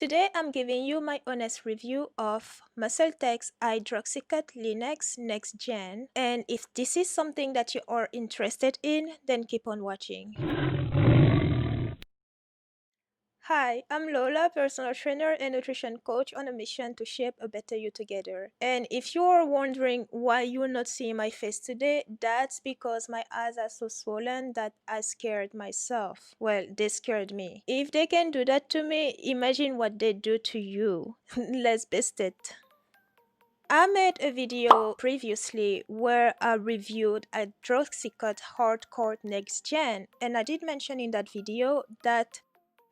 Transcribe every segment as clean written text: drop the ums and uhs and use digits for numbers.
Today I'm giving you my honest review of Muscletech's Hydroxycut LeanX Next Gen, and if this is something that you are interested in, then keep on watching. Hi, I'm Lola, personal trainer and nutrition coach on a mission to shape a better you together. And if you are wondering why you're not seeing my face today, that's because my eyes are so swollen that I scared myself. Well, they scared me. If they can do that to me, imagine what they do to you. Let's best it. I made a video previously where I reviewed Hydroxycut Hardcore Next Gen, and I did mention in that video that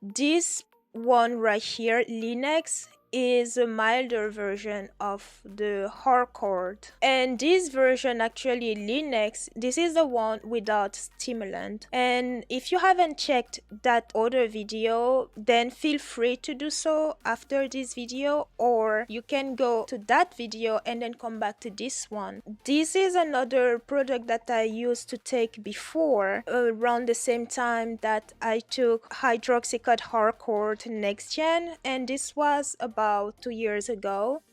this one right here, LeanX, is a milder version of the hardcore. And this version, actually, LeanX, this is the one without stimulant. And if you haven't checked that other video, then feel free to do so after this video, or you can go to that video and then come back to this one. This is another product that I used to take before, around the same time that I took Hydroxycut Hardcore Next Gen, and this was about 2 years ago.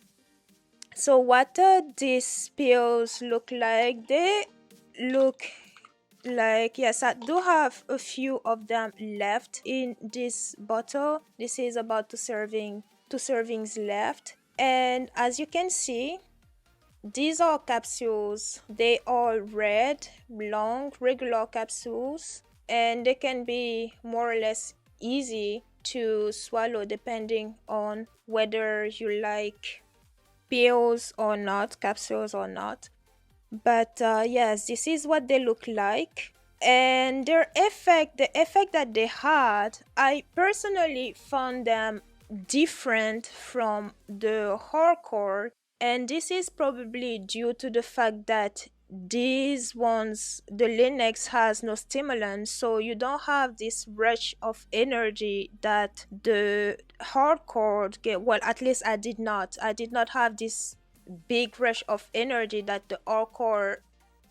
So what these pills look like? They look like, yes, I do have a few of them left in this bottle. This is about two servings left, and as you can see, these are capsules. They are red, long, regular capsules, and they can be more or less easy to swallow depending on whether you like pills or not, capsules or not. But yes, this is what they look like. And the effect that they had, I personally found them different from the hardcore, and this is probably due to the fact that these ones, the LeanX, has no stimulant, so you don't have this rush of energy that the hardcore get. Well, at least I did not have this big rush of energy that the hardcore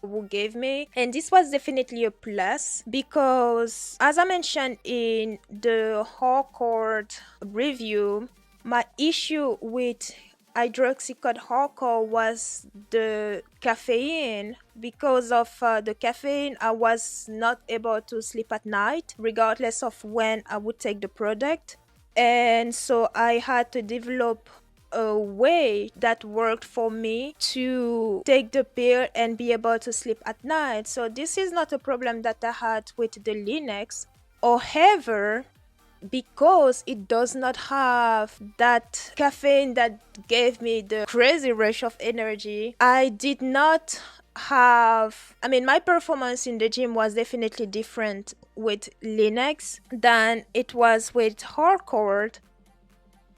will give me, and this was definitely a plus because, as I mentioned in the hardcore review, my issue with Hydroxycut Hardcore was the caffeine. Because of the caffeine, I was not able to sleep at night regardless of when I would take the product, and so I had to develop a way that worked for me to take the pill and be able to sleep at night. So this is not a problem that I had with the LeanX. However, because it does not have that caffeine that gave me the crazy rush of energy, I did not have, my performance in the gym was definitely different with LeanX than it was with hardcore.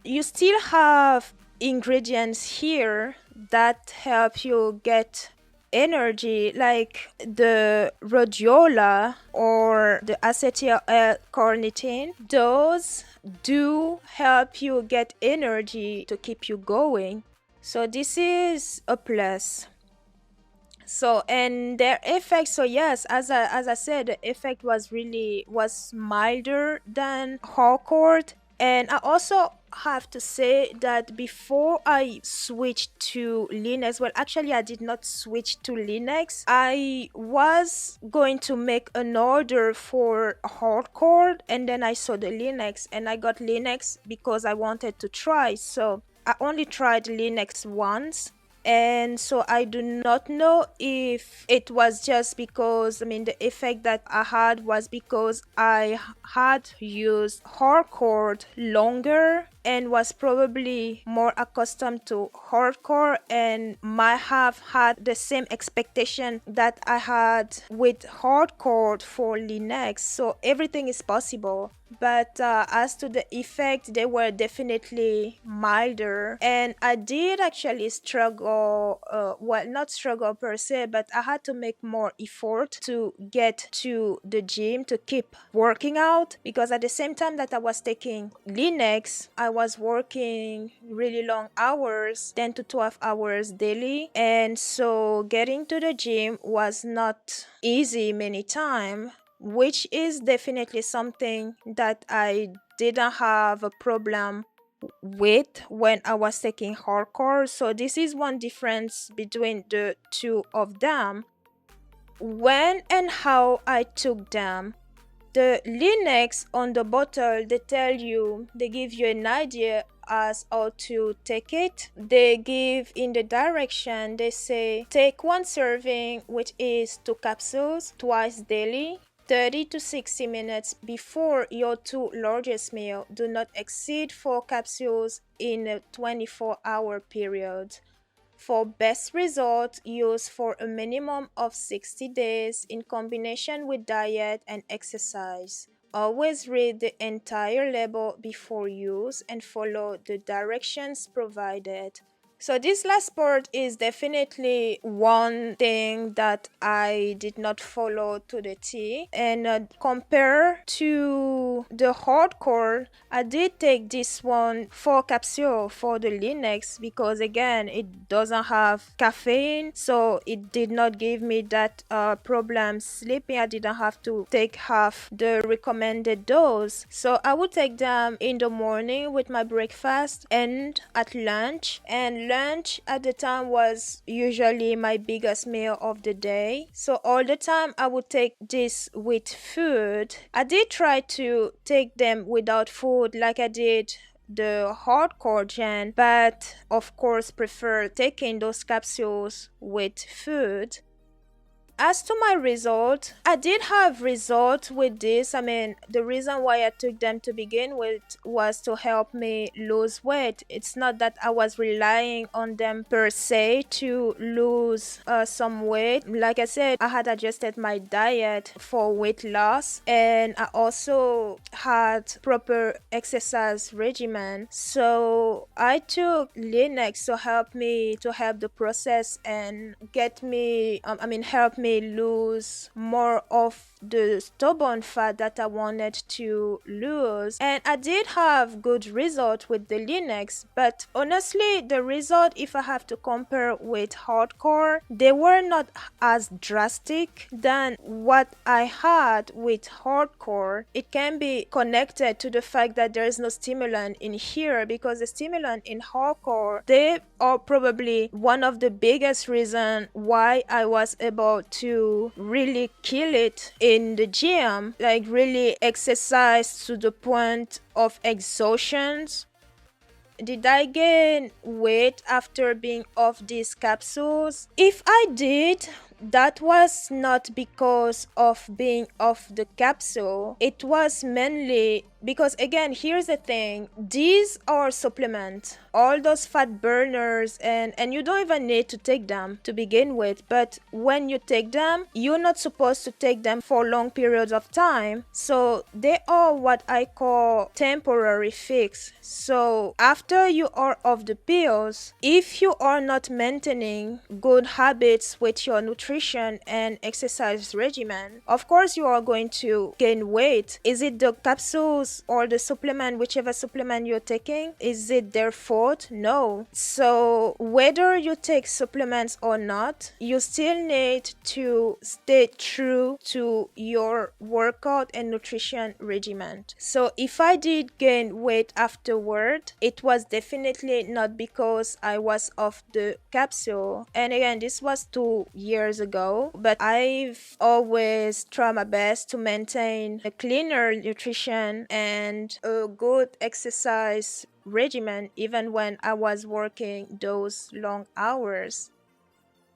You still have ingredients here that help you get energy, like the rhodiola or the acetyl L-carnitine. Those do help you get energy to keep you going, so this is a plus. So, and their effect, so yes, as I said, the effect was milder than hardcore. And I also have to say that before I switched to LeanX, well, actually I did not switch to LeanX. I was going to make an order for hardcore, and then I saw the LeanX, and I got LeanX because I wanted to try. So I only tried LeanX once. And so I do not know if it was just because, the effect that I had was because I had used hardcore longer and was probably more accustomed to hardcore and might have had the same expectation that I had with hardcore for LeanX. So everything is possible. But as to the effect, they were definitely milder, and I did actually struggle, well, not struggle per se, but I had to make more effort to get to the gym to keep working out, because at the same time that I was taking LeanX, I was working really long hours, 10 to 12 hours daily, and so getting to the gym was not easy many times, which is definitely something that I didn't have a problem weight when I was taking hardcore. So this is one difference between the two of them. When and how I took them. The LeanX on the bottle, they give you an idea as how to take it. They give in the direction, they say take 1 serving, which is 2 capsules twice daily, 30 to 60 minutes before your 2 largest meal. Do not exceed 4 capsules in a 24-hour period. For best result, use for a minimum of 60 days in combination with diet and exercise. Always read the entire label before use and follow the directions provided. So this last part is definitely one thing that I did not follow to the T. And compare to the hardcore, I did take this one 4 capsule for the LeanX because again it doesn't have caffeine, so it did not give me that problem sleeping. I didn't have to take half the recommended dose. So I would take them in the morning with my breakfast and at lunch. And lunch at the time was usually my biggest meal of the day. So all the time I would take this with food. I did try to take them without food like I did the hardcore gen, but of course prefer taking those capsules with food. As to my result, I did have result with this. I mean, the reason why I took them to begin with was to help me lose weight. It's not that I was relying on them per se to lose some weight. Like I said, I had adjusted my diet for weight loss, and I also had proper exercise regimen. So I took LeanX to help the process and help me lose more of the stubborn fat that I wanted to lose. And I did have good result with the LeanX, but honestly the result, if I have to compare with hardcore, they were not as drastic than what I had with hardcore. It can be connected to the fact that there is no stimulant in here, because the stimulant in hardcore, they are probably one of the biggest reason why I was able to really kill it in the gym, like really exercise to the point of exhaustions. Did I gain weight after being off these capsules? If I did, that was not because of being off the capsule. It was mainly because, again, here's the thing, these are supplements, all those fat burners, and you don't even need to take them to begin with. But when you take them, you're not supposed to take them for long periods of time. So they are what I call temporary fix. So after you are off the pills, if you are not maintaining good habits with your nutrition and exercise regimen, of course you are going to gain weight. Is it the capsules or the supplement, whichever supplement you're taking, is it their fault? No. So whether you take supplements or not, you still need to stay true to your workout and nutrition regimen. So if I did gain weight afterward, it was definitely not because I was off the capsule. And again, this was 2 years ago, but I've always tried my best to maintain a cleaner nutrition and a good exercise regimen even when I was working those long hours.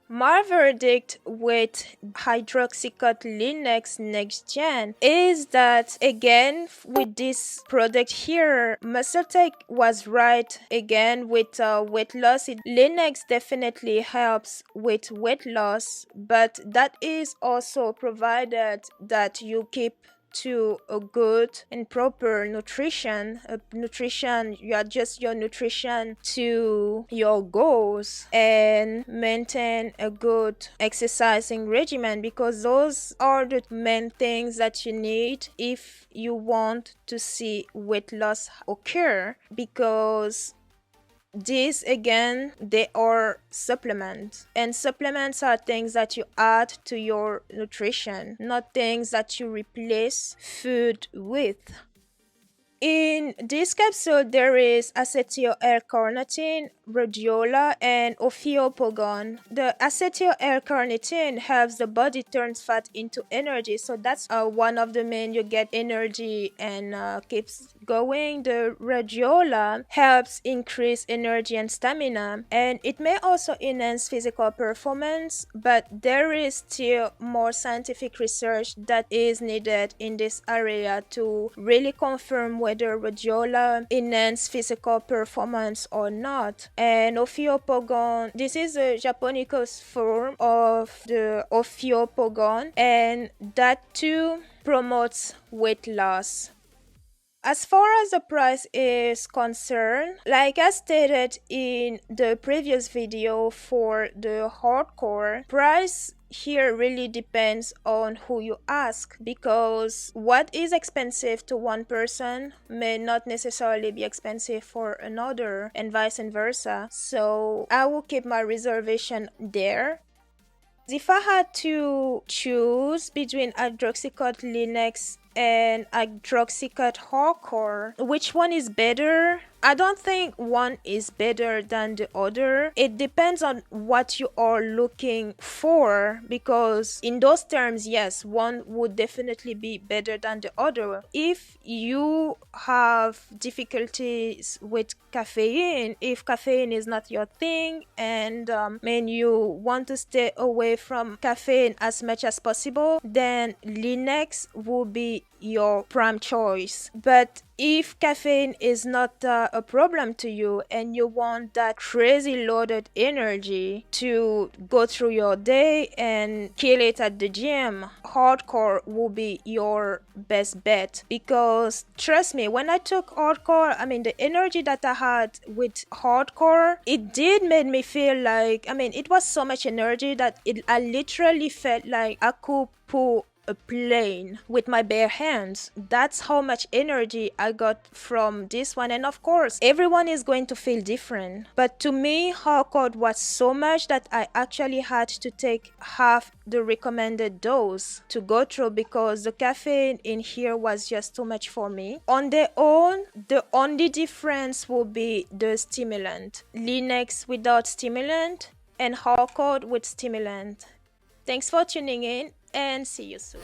My verdict with Hydroxycut LeanX Next Gen is that, again, with this product here, Muscletech was right again with weight loss. LeanX definitely helps with weight loss, but that is also provided that you keep to a good and proper nutrition. You adjust your nutrition to your goals and maintain a good exercising regimen, because those are the main things that you need if you want to see weight loss occur. Because these, again, they are supplements, and supplements are things that you add to your nutrition, not things that you replace food with. In this capsule, there is acetyl-L-carnitine, rhodiola, and ophiopogon. The acetyl-L-carnitine helps the body turn fat into energy, so that's one of the main you get energy and keeps going. The rhodiola helps increase energy and stamina, and it may also enhance physical performance, but there is still more scientific research that is needed in this area to really confirm whether rhodiola enhance physical performance or not. And ophiopogon, this is a Japonicus form of the ophiopogon, and that too promotes weight loss. As far as the price is concerned, like I stated in the previous video for the hardcore, price here really depends on who you ask, because what is expensive to one person may not necessarily be expensive for another, and vice versa. So I will keep my reservation there. If I had to choose between Hydroxycut LeanX and Hydroxycut Hardcore, which one is better? I don't think one is better than the other. It depends on what you are looking for, because in those terms, yes, one would definitely be better than the other. If you have difficulties with caffeine, if caffeine is not your thing, and you want to stay away from caffeine as much as possible, then LeanX will be your prime choice. But if caffeine is not a problem to you and you want that crazy loaded energy to go through your day and kill it at the gym, hardcore will be your best bet. Because trust me, when I took hardcore, the energy that I had with hardcore, it did make me feel like, it was so much energy that I literally felt like I could pull a plane with my bare hands. That's how much energy I got from this one. And of course, everyone is going to feel different. But to me, hardcore was so much that I actually had to take half the recommended dose to go through, because the caffeine in here was just too much for me. On their own, the only difference will be the stimulant. LeanX without stimulant and hardcore with stimulant. Thanks for tuning in, and see you soon.